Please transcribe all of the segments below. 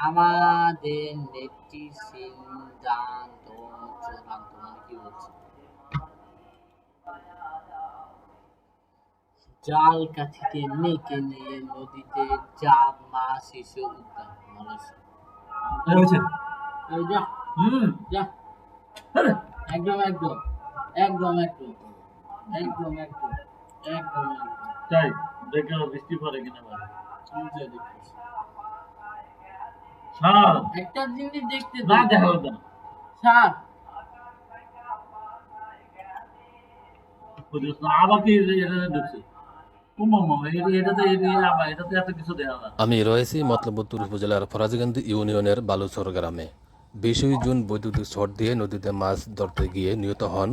আমাদের নেত্রী সিদ্ধান্ত চূড়ান্ত, মানে কি বলছে, জাল কাঠিতে মেখে নিয়ে নদীতে চাপ মা শিশু উদ্যান হয়েছে। যা যা আরে একদম একদম একদম একদম একদম একদম একদম তাই দেখো বৃষ্টি পড়ে কিনা বলে। স্যার একটা জিনিস দেখতে না দেখা হতো না স্যার আবার কি এটা ঢুকছে এটাতে এত কিছু দেখা না। আমি রয়েছি মতলবপুর উপজেলার ফরাজগঞ্জ ইউনিয়নের বালুচর গ্রামে। 20 জুন বৈদ্যুতিক শর্ট দিয়ে নদীতে মাছ ধরতে গিয়ে নিহত হন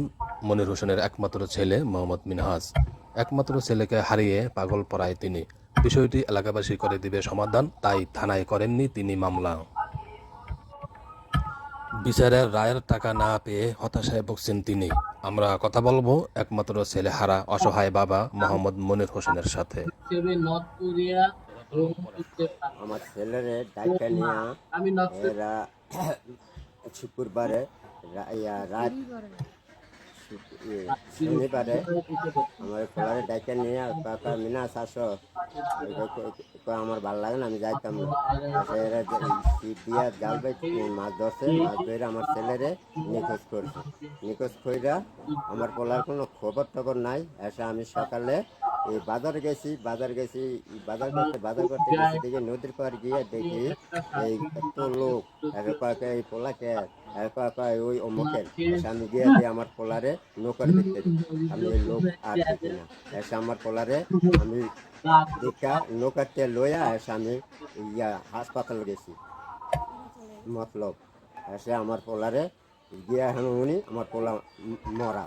মনির হোসেনের একমাত্র ছেলে মোহাম্মদ মিনহাজ। একমাত্র ছেলেকে হারিয়ে পাগল পড়ায় তিনি। বিষয়টি এলাকাবাসী করে দিবে সমাধান, তাই থানায় করেননি তিনি মামলা। বিচারের রায়ের টাকা না পেয়ে হতাশায় ভুগছেন তিনি। আমরা কথা বলবো একমাত্র ছেলে হারা অসহায় বাবা মোহাম্মদ মনির হোসেনের সাথে। নর্থ কোরিয়া আমার ছেলেরে ডাইকা নিয়ে আমি এরা শুক্রবারে রাত শনিবারে আমার পোলারে ডাইকা নিয়ে কাকা মিনাস আসো, আমার ভালো লাগে না, আমি যাইতাম না। এরা দিয়া জাল মাছ ধরছে, মাছ ধরে আমার ছেলেরে নিখোঁজ করছে। নিখোঁজ কইরা আমার পোলার কোনো খবর টবর নাই। এসে আমি সকালে এই বাজার গেছি বাজার করতে গেছি, দেখি নদীর পার গিয়ে দেখি এই এত লোক এই পোলাকে ওই অমুকের। আমি গিয়ে দিয়ে আমার পোলারে নৌকার দেখতে দিই, আমি এই লোক আর দেখি না। এসে আমার পোলারে আমি দেখা নৌকাতে লইয়া এসে আমি হাসপাতাল গেছি মতলব। এসে আমার পোলারে গিয়া এখন উনি আমার পোলা মরা।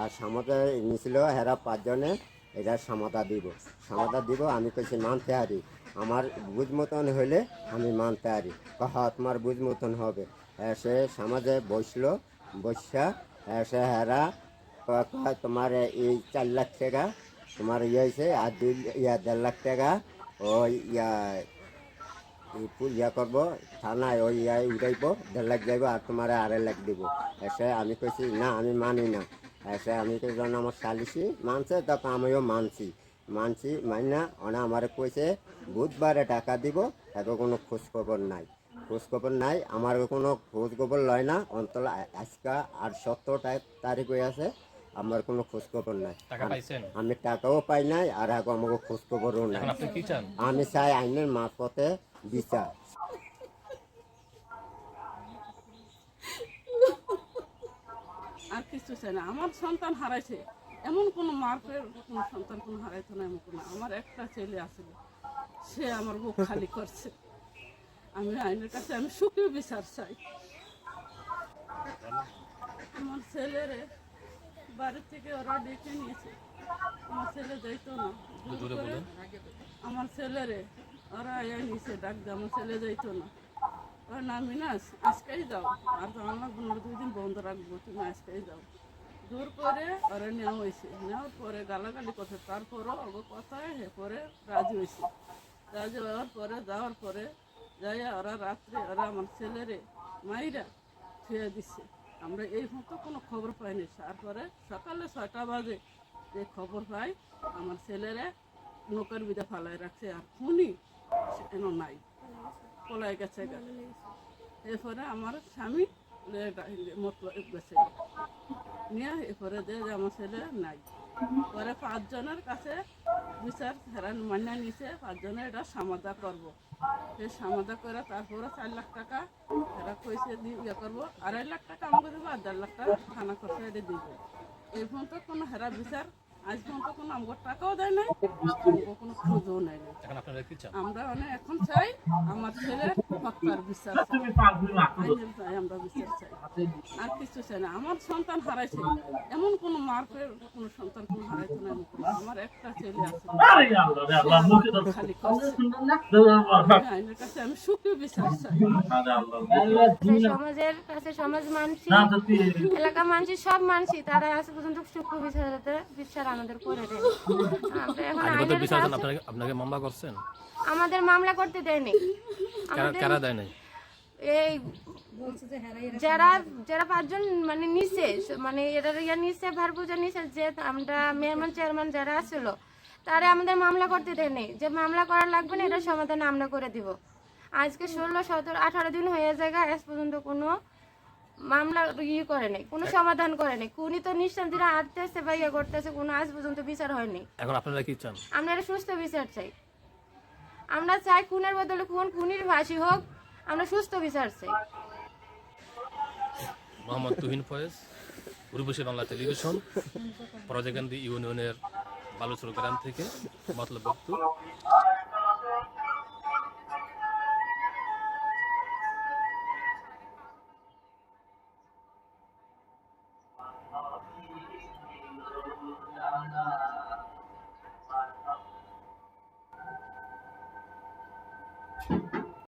আর সামতা নিছিল হেরা 5 জনে, এটা সামতা দিব। আমি কইছি মানতে হারি, আমার বুঝ মতন হইলে আমি মানতে হারি। তোমার বুঝ মতন হবে। সে সমাজে বসা সে হেরা তোমার এই 4 লাখ টাকা তোমার হয়েছে, আর 1.5 লাখ টাকা ওই করবো থানায়, ওই উঠাইব, 1.5 লাখ যাইব, আর তোমার 2.5 লাখ দিব। এসে আমি কইছি না, আমি মানি না। এসে আমি যখন আমার সালিশি মানছে তখন আমিও মানছি মাইনা ওনা আমার কইছে বুধবারে টাকা দিব, এখন কোনো খোঁজখবর নাই। আমার কোনো খোঁজখবর লয় না। অন্তত আজকে আর 17 তারিখ হয়ে আছে, আমার কোনো খোঁজখবর নাই। আমি টাকাও পাই নাই, আর এখন আমাকে খোঁজখবরও নাই। আমি চাই আইনের মারফতে বিচার। আর কিছু চাই না। আমার সন্তান হারাইছে, এমন কোনো মার্কের কোনো সন্তান কোনো হারাইতো না, এমন কোনো। আমার একটা ছেলে আছিল, সে আমার বুক খালি করছে। আমি আইনের কাছে আমি সুখী বিচার চাই। আমার ছেলেরে বাড়ি থেকে ওরা ডেকে নিয়েছে, আমার ছেলে যাইতো না। আমার ছেলেরে ওরা নিচে ডাক দিয়ে, আমার ছেলে যাইতো না। না মিনাস আজকেই যাও, আর তো আমার 15 দিন বন্ধ রাখবো, তুমি আজকেই যাও। জোর করে ওরা নেওয়া হয়েছে, নেওয়ার পরে গালাগালি করছে। তারপরও ওগো কথায় পরে রাজি হয়েছে। রাজি যাওয়ার পরে যাইয়া ওরা রাত্রে ওরা আমার ছেলেরে মাইরা ছুঁয়ে দিচ্ছে। আমরা এই মতো কোনো খবর পাইনি। তারপরে সকালে 6টা বাজে যে খবর পাই, আমার ছেলেরে নৌকার বিদা ফালায় রাখছে, আর খুনি কেন নাই, পলায় গেছে। এরপরে আমার স্বামী গেছে নিয়ে, এরপরে যে আমার ছেলে নাই। পরে 5 জনের কাছে বিচার হেরান মান্যা নিছে, 5 জনের এটা সমাধা করবো। সেই সমাধা করে তারপরে 4 লাখ টাকা এরা কইছে করবো, 2.5 লাখ টাকা আমাকে দেবো, আর 1.5 লাখ টাকা থানা খরচা এটা দিব। এই পর্যন্ত কোনো হেরা বিচার আজ পর্যন্ত কোনো আমার টাকাও দেয় নাই, কোনো খোঁজও নেয় না। আমরা এখন চাই আমার ছেলের হত্যার বিচার চাই, আমরা বিচার চাই, আর কিছু চাই না। আমার সন্তান হারাইছে, এমন কোনো মার্কের কোনো সন্তান কোনো হারাইতো না, আমার একটা ছেলে আছে খালি আইনের কাছে আমি সুখী বিচার চাই। সমাজের কাছে সমাজ মানছি, এলাকা মানছি, সব মানছি, তারা আজ পর্যন্ত সুখ বিচার আমাদের করে দেয়। আমরা এখন আইনগত আইনের বিচার শাসন- আপনাকে মামলা করছেন? আমাদের মামলা করতে দেয়নি। আমাদের কারা দেয় নাই? এই যারা যারা 5 জন মানে নিচে মানে এটা নিচে ভারপূজা নিচে যে আমরা মেয়রম্যান চেয়ারম্যান যারা আসছিল তারা আমাদের মামলা করতে দেয়নি, যে মামলা করা লাগবে না, এটা সমাধান আমরা করে দিব। আজকে 16, 17, 18 দিন হয়ে যায়, আজ পর্যন্ত কোনো মামলা করে নাই, কোনো সমাধান করে নাই। খুনি তো নিঃসন্দেহে আটতেছে বা করতেছে, কোনো আজ পর্যন্ত বিচার হয়নি। এখন আপনারা কি চান? আমরা একটা সুস্থ বিচার চাই। আমরা চাই খুনের বদলে খুন, খুনির ফাঁসি হোক, আমরা সুস্থ বিচার চাই। মোহাম্মদ তুহিন ফয়েজ, পূর্বশী বাংলা টেলিভিশন, ফরাজগান্ধী ইউনিয়নের বালুচর গ্রাম থেকে মতলব বক্তব্য।